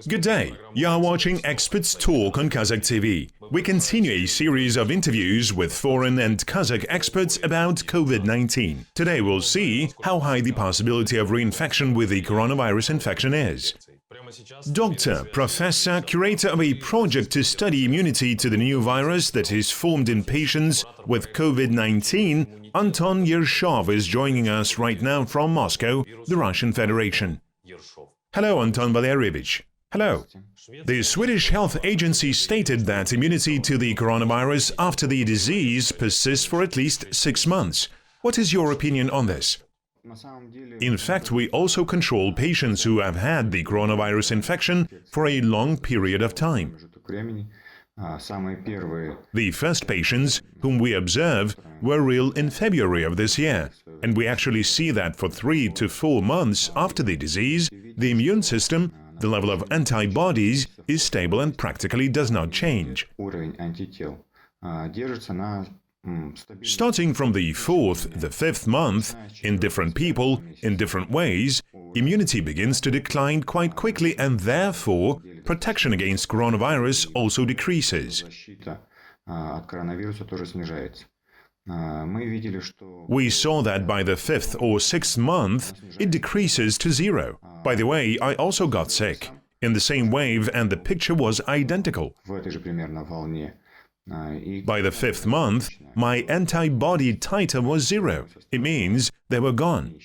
Good day. You are watching Experts Talk on Kazakh TV. We continue a series of interviews with foreign and Kazakh experts about COVID-19. Today we'll see how high the possibility of reinfection with the coronavirus infection is. Doctor, professor, curator of a project to study immunity to the new virus that is formed in patients with COVID-19, Anton Ershov is joining us right now from Moscow, the Russian Federation. Hello, Anton Valerievich. Hello. The Swedish Health Agency stated that immunity to the coronavirus after the disease persists for at least 6 months. What is your opinion on this? In fact, we also control patients who have had the coronavirus infection for a long period of time. The first patients whom we observe were ill in February of this year, and we actually see that for 3 to 4 months after the disease, the immune system, the level of antibodies, is stable and practically does not change. Starting from the 4th, the 5th month, in different people, in different ways, immunity begins to decline quite quickly and therefore protection against coronavirus also decreases. We saw that by the 5th or 6th month, it decreases to 0. By the way, I also got sick in the same wave and the picture was identical. By the 5th month, my antibody titer was 0. It means they were gone.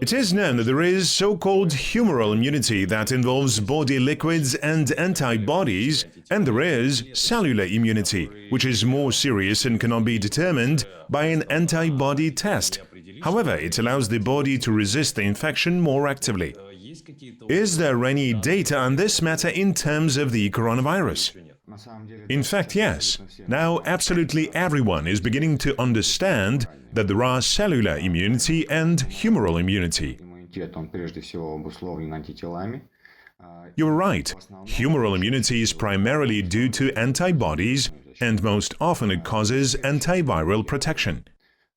It is known that there is so-called humoral immunity that involves body liquids and antibodies, and there is cellular immunity, which is more serious and cannot be determined by an antibody test. However, it allows the body to resist the infection more actively. Is there any data on this matter in terms of the coronavirus? In fact, yes. Now absolutely everyone is beginning to understand that there are cellular immunity and humoral immunity. You're right. Humoral immunity is primarily due to antibodies, and most often it causes antiviral protection.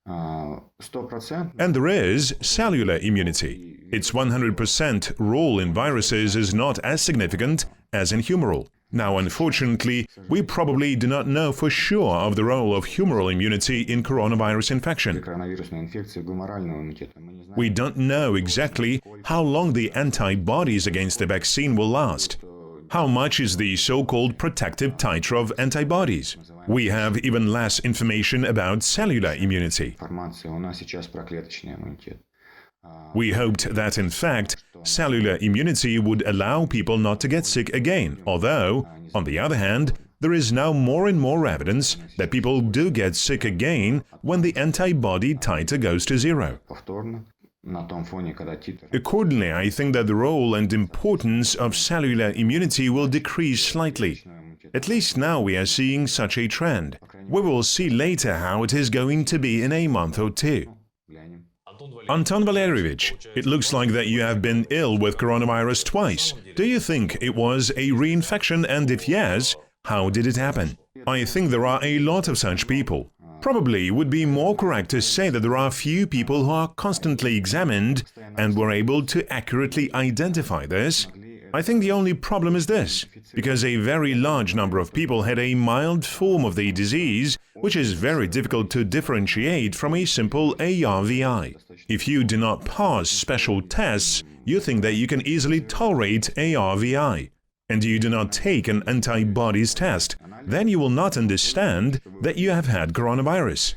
And there is cellular immunity. Its 100% role in viruses is not as significant as in humoral. Now, unfortunately, we probably do not know for sure of the role of humoral immunity in coronavirus infection. We don't know exactly how long the antibodies against the vaccine will last. How much is the so-called protective titer of antibodies? We have even less information about cellular immunity. We hoped that, in fact, cellular immunity would allow people not to get sick again, although, on the other hand, there is now more and more evidence that people do get sick again when the antibody titer goes to 0. Accordingly, I think that the role and importance of cellular immunity will decrease slightly. At least now we are seeing such a trend. We will see later how it is going to be in a month or 2. Anton Valerievich, it looks like that you have been ill with coronavirus twice. Do you think it was a reinfection, and if yes, how did it happen? I think there are a lot of such people. Probably would be more correct to say that there are few people who are constantly examined and were able to accurately identify this. I think the only problem is this, because a very large number of people had a mild form of the disease, which is very difficult to differentiate from a simple ARVI. If you do not pass special tests, you think that you can easily tolerate ARVI, and you do not take an antibodies test, then you will not understand that you have had coronavirus.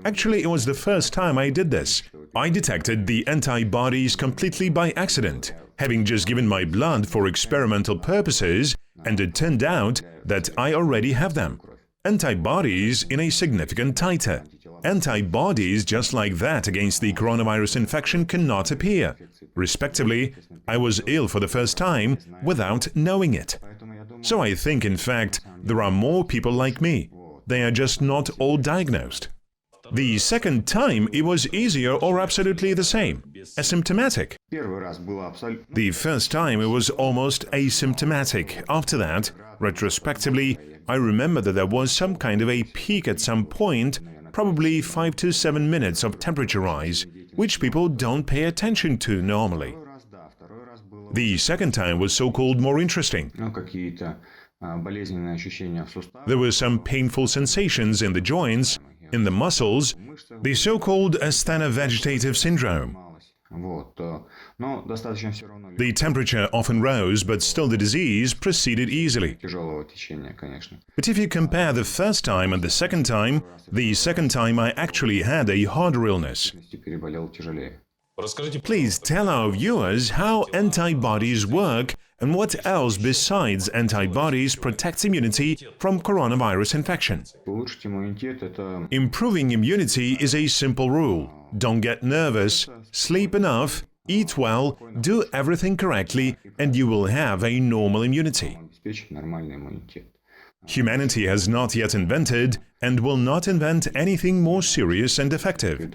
Actually, it was the first time I did this. I detected the antibodies completely by accident, having just given my blood for experimental purposes, and it turned out that I already have them. Antibodies in a significant titer. Antibodies just like that against the coronavirus infection cannot appear. Respectively, I was ill for the first time without knowing it. So I think, in fact, there are more people like me. They are just not all diagnosed. The second time, it was easier or absolutely the same. asymptomatic. The first time it was almost asymptomatic. After that, retrospectively, I remember that there was some kind of a peak at some point, probably 5 to 7 minutes of temperature rise, which people don't pay attention to normally. The second time was so-called more interesting. There were some painful sensations in the joints, in the muscles, the so-called astheno-vegetative syndrome. The temperature often rose, but still the disease proceeded easily. But if you compare the first time and the second time I actually had a harder illness. Please tell our viewers how antibodies work and what else besides antibodies protects immunity from coronavirus infection. Improving immunity is a simple rule. Don't get nervous, sleep enough, eat well, do everything correctly, and you will have a normal immunity. Humanity has not yet invented and will not invent anything more serious and effective.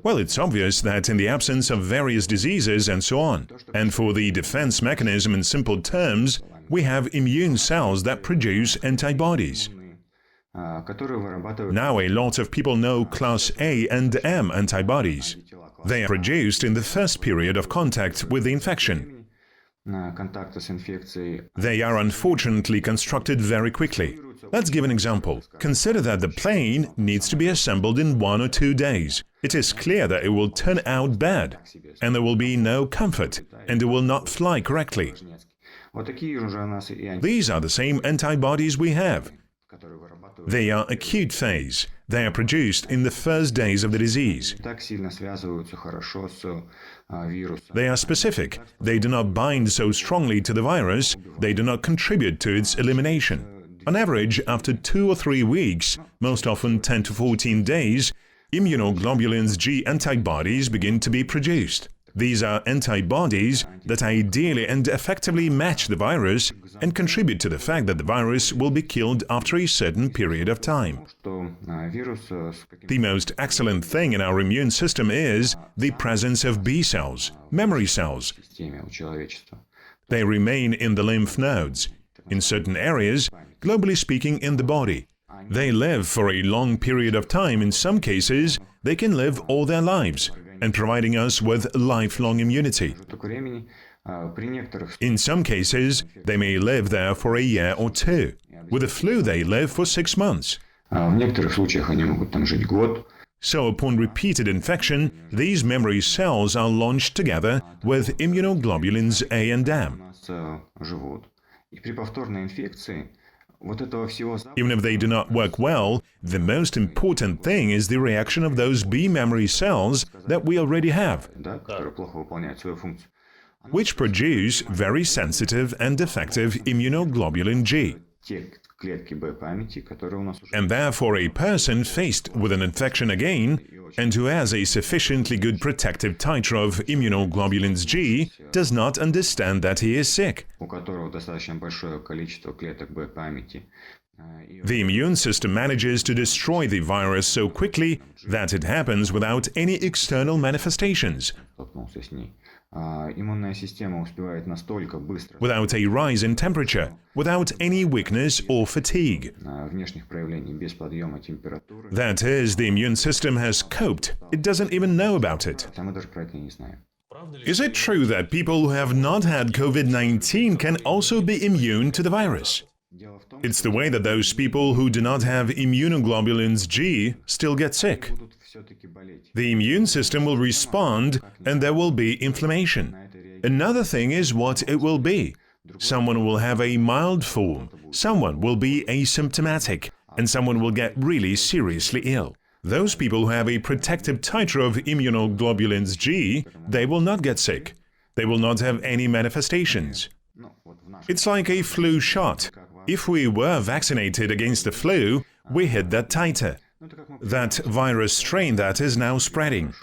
Well, it's obvious that in the absence of various diseases and so on, and for the defense mechanism in simple terms, we have immune cells that produce antibodies. Now a lot of people know class A and M antibodies. They are produced in the first period of contact with the infection. They are unfortunately constructed very quickly. Let's give an example. Consider that the plane needs to be assembled in 1 or 2 days. It is clear that it will turn out bad, and there will be no comfort, and it will not fly correctly. These are the same antibodies we have. They are acute phase. They are produced in the first days of the disease. They are specific. They do not bind so strongly to the virus. They do not contribute to its elimination. On average, after 2 or 3 weeks, most often 10 to 14 days, immunoglobulins G antibodies begin to be produced. These are antibodies that ideally and effectively match the virus and contribute to the fact that the virus will be killed after a certain period of time. The most excellent thing in our immune system is the presence of B cells, memory cells. They remain in the lymph nodes, in certain areas, globally speaking in the body. They live for a long period of time. In some cases, they can live all their lives, and providing us with lifelong immunity. In some cases, they may live there for a year or 2. With the flu, they live for 6 months. So upon repeated infection, these memory cells are launched together with immunoglobulins A and M. Even if they do not work well, the most important thing is the reaction of those B memory cells that we already have, which produce very sensitive and effective immunoglobulin G. And therefore a person faced with an infection again, and who has a sufficiently good protective titer of immunoglobulins G, does not understand that he is sick. The immune system manages to destroy the virus so quickly that it happens without any external manifestations, without a rise in temperature, without any weakness or fatigue. That is, the immune system has coped. It doesn't even know about it. Is it true that people who have not had COVID-19 can also be immune to the virus? It's the way that those people who do not have immunoglobulins G still get sick. The immune system will respond and there will be inflammation. Another thing is what it will be. Someone will have a mild form, someone will be asymptomatic, and someone will get really seriously ill. Those people who have a protective titer of immunoglobulins G, they will not get sick. They will not have any manifestations. It's like a flu shot. If we were vaccinated against the flu, we hit that titer, that virus strain that is now spreading.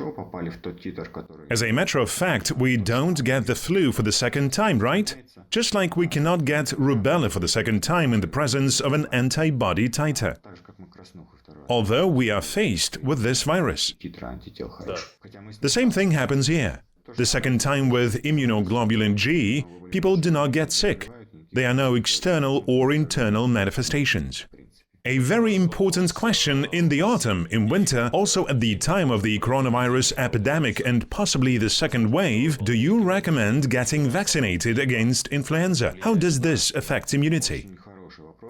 As a matter of fact, we don't get the flu for the second time, right? Just like we cannot get rubella for the second time in the presence of an antibody titer. although we are faced with this virus. The same thing happens here. The second time with immunoglobulin G, people do not get sick. There are no external or internal manifestations. A very important question in the autumn, in winter, also at the time of the coronavirus epidemic and possibly the second wave, do you recommend getting vaccinated against influenza? How does this affect immunity?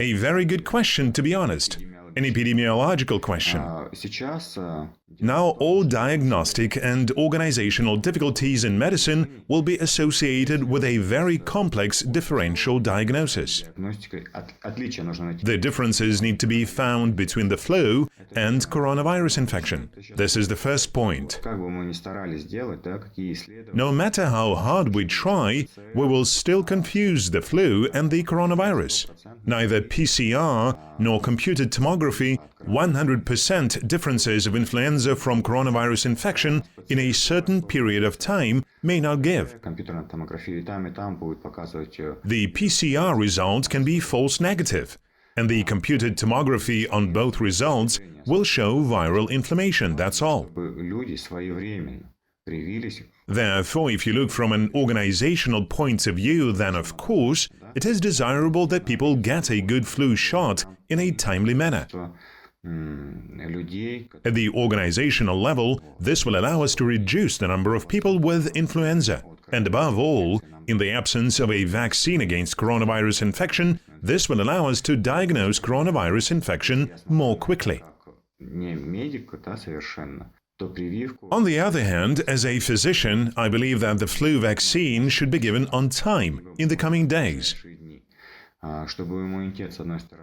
A very good question, to be honest. An epidemiological question. Now all diagnostic and organizational difficulties in medicine will be associated with a very complex differential diagnosis. The differences need to be found between the flu and coronavirus infection. This is the first point. No matter how hard we try, we will still confuse the flu and the coronavirus. Neither PCR nor computed tomography 100% differences of influenza from coronavirus infection in a certain period of time may not give. The PCR result can be false negative, and the computed tomography on both results will show viral inflammation, that's all. Therefore, if you look from an organizational point of view, then of course, it is desirable that people get a good flu shot in a timely manner. At the organizational level, this will allow us to reduce the number of people with influenza. And above all, in the absence of a vaccine against coronavirus infection, this will allow us to diagnose coronavirus infection more quickly. On the other hand, as a physician, I believe that the flu vaccine should be given on time, in the coming days.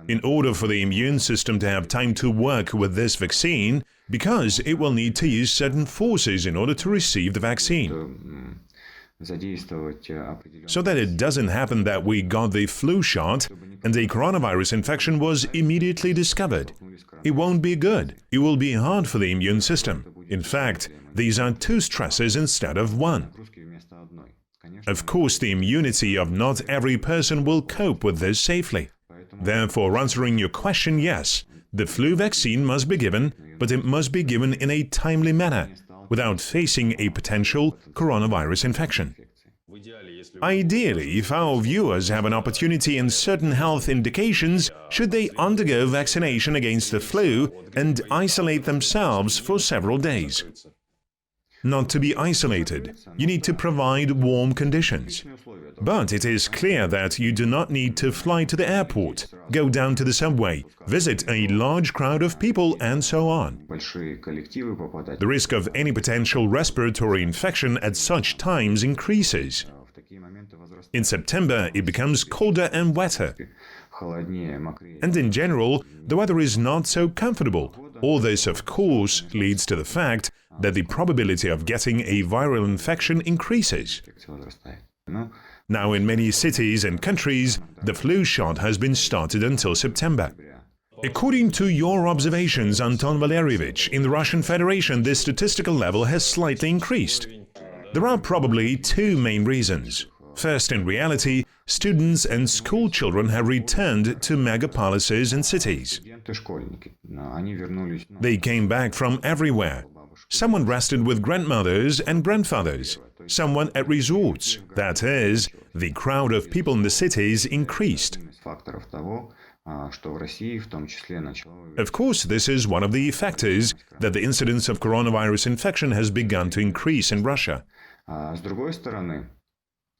In order for the immune system to have time to work with this vaccine, because it will need to use certain forces in order to receive the vaccine. So that it doesn't happen that we got the flu shot and the coronavirus infection was immediately discovered. It won't be good. It will be hard for the immune system. In fact, these are two stresses instead of one. Of course, the immunity of not every person will cope with this safely. Therefore, answering your question, yes, the flu vaccine must be given, but it must be given in a timely manner, without facing a potential coronavirus infection. Ideally, if our viewers have an opportunity and certain health indications, should they undergo vaccination against the flu and isolate themselves for several days? Not to be isolated, you need to provide warm conditions. But it is clear that you do not need to fly to the airport, go down to the subway, visit a large crowd of people, and so on. The risk of any potential respiratory infection at such times increases. In September, it becomes colder and wetter. And in general, the weather is not so comfortable. All this, of course, leads to the fact that the probability of getting a viral infection increases. Now, in many cities and countries, the flu shot has been started until September. According to your observations, Anton Valerievich, in the Russian Federation, this statistical level has slightly increased. There are probably two main reasons. First, in reality, students and school children have returned to megapolises and cities. They came back from everywhere. Someone rested with grandmothers and grandfathers, someone at resorts. That is, the crowd of people in the cities increased. Of course, this is one of the factors that the incidence of coronavirus infection has begun to increase in Russia.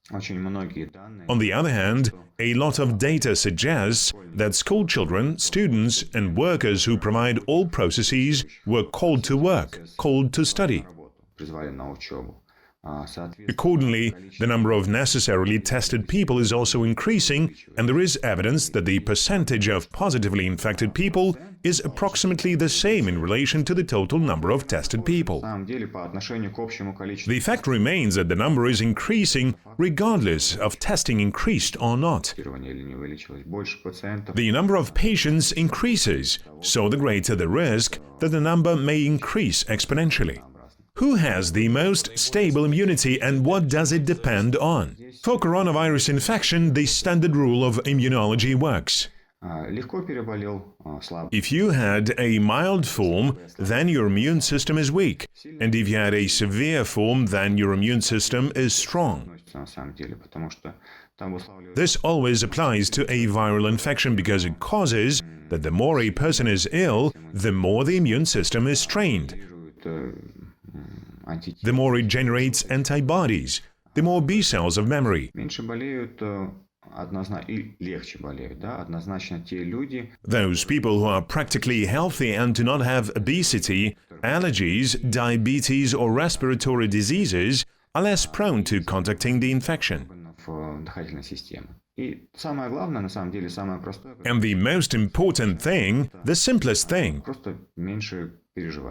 On the other hand, a lot of data suggests that school children, students, and workers who provide all processes were called to work, called to study. Accordingly, the number of necessarily tested people is also increasing, and there is evidence that the percentage of positively infected people is approximately the same in relation to the total number of tested people. The fact remains that the number is increasing regardless of testing increased or not. The number of patients increases, so the greater the risk that the number may increase exponentially. Who has the most stable immunity and what does it depend on? For coronavirus infection, the standard rule of immunology works. If you had a mild form, then your immune system is weak. And if you had a severe form, then your immune system is strong. This always applies to a viral infection because it causes that the more a person is ill, the more the immune system is strained. The more it generates antibodies, the more B cells of memory. Those people who are practically healthy and do not have obesity, allergies, diabetes or respiratory diseases are less prone to contracting the infection. And the most important thing, the simplest thing,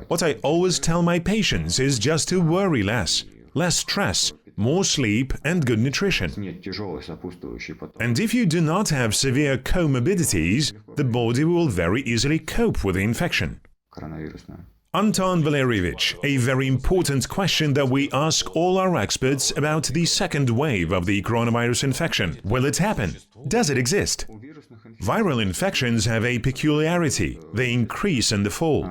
what I always tell my patients is just to worry less stress, more sleep and good nutrition. And if you do not have severe comorbidities, the body will very easily cope with the infection. Anton Valerievich, a very important question that we ask all our experts about the second wave of the coronavirus infection. Will it happen? Does it exist? Viral infections have a peculiarity. They increase in the fall.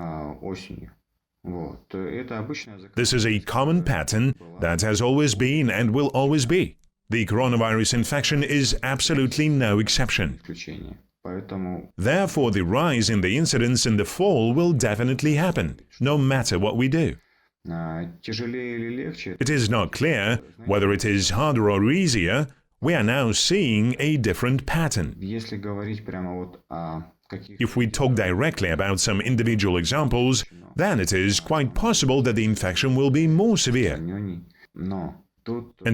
This is a common pattern that has always been and will always be. The coronavirus infection is absolutely no exception. Therefore, the rise in the incidence in the fall will definitely happen, no matter what we do. It is not clear whether it is harder or easier. We are now seeing a different pattern. If we talk directly about some individual examples, then it is quite possible that the infection will be more severe and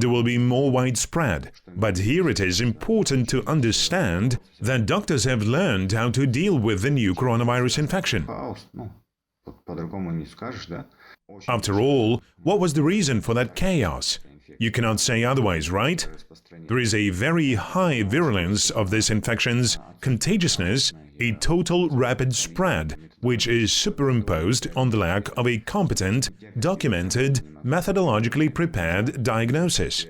it will be more widespread. But here it is important to understand that doctors have learned how to deal with the new coronavirus infection. After all, what was the reason for that chaos? You cannot say otherwise, right? There is a very high virulence of this infection's contagiousness, a total rapid spread, which is superimposed on the lack of a competent, documented, methodologically prepared diagnosis.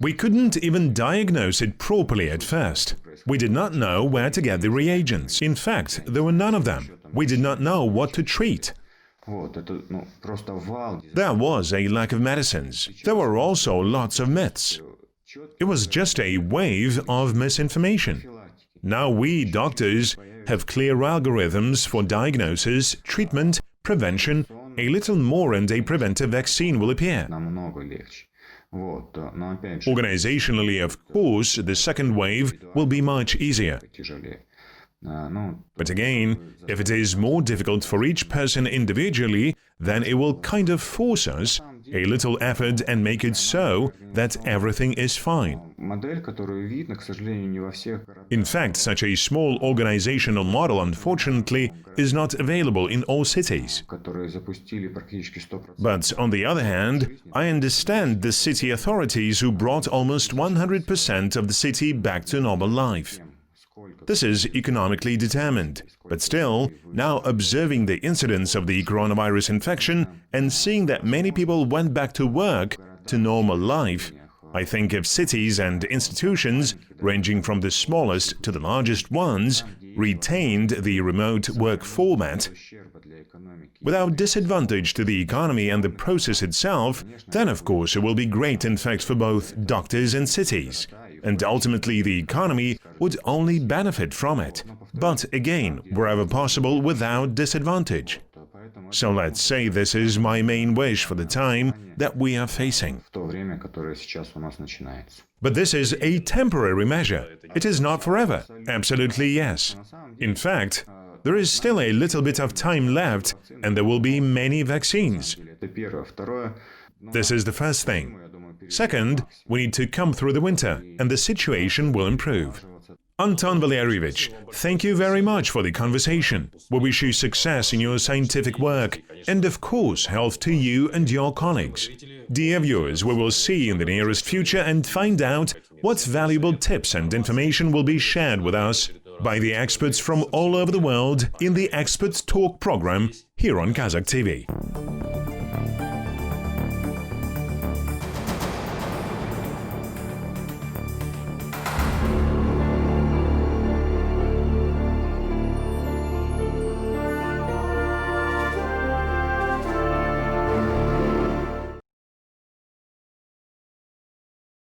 We couldn't even diagnose it properly at first. We did not know where to get the reagents. In fact, there were none of them. We did not know what to treat. There was a lack of medicines. There were also lots of myths. It was just a wave of misinformation. Now we, doctors, have clear algorithms for diagnosis, treatment, prevention. A little more and a preventive vaccine will appear. Organizationally, of course, the second wave will be much easier. But again, if it is more difficult for each person individually, then it will kind of force us a little effort and make it so that everything is fine. In fact, such a small organizational model, unfortunately, is not available in all cities. But on the other hand, I understand the city authorities who brought almost 100% of the city back to normal life. This is economically determined, but still, now observing the incidence of the coronavirus infection and seeing that many people went back to work, to normal life, I think if cities and institutions, ranging from the smallest to the largest ones, retained the remote work format, without disadvantage to the economy and the process itself, then of course it will be great in fact for both doctors and cities. And ultimately the economy would only benefit from it. But again, wherever possible, without disadvantage. So let's say this is my main wish for the time that we are facing. But this is a temporary measure. It is not forever. Absolutely yes. In fact, there is still a little bit of time left, and there will be many vaccines. This is the first thing. Second, we need to come through the winter, and the situation will improve. Anton Valerievich, thank you very much for the conversation. We wish you success in your scientific work, and of course, health to you and your colleagues. Dear viewers, we will see you in the nearest future and find out what valuable tips and information will be shared with us by the experts from all over the world in the Experts Talk program here on Kazakh TV.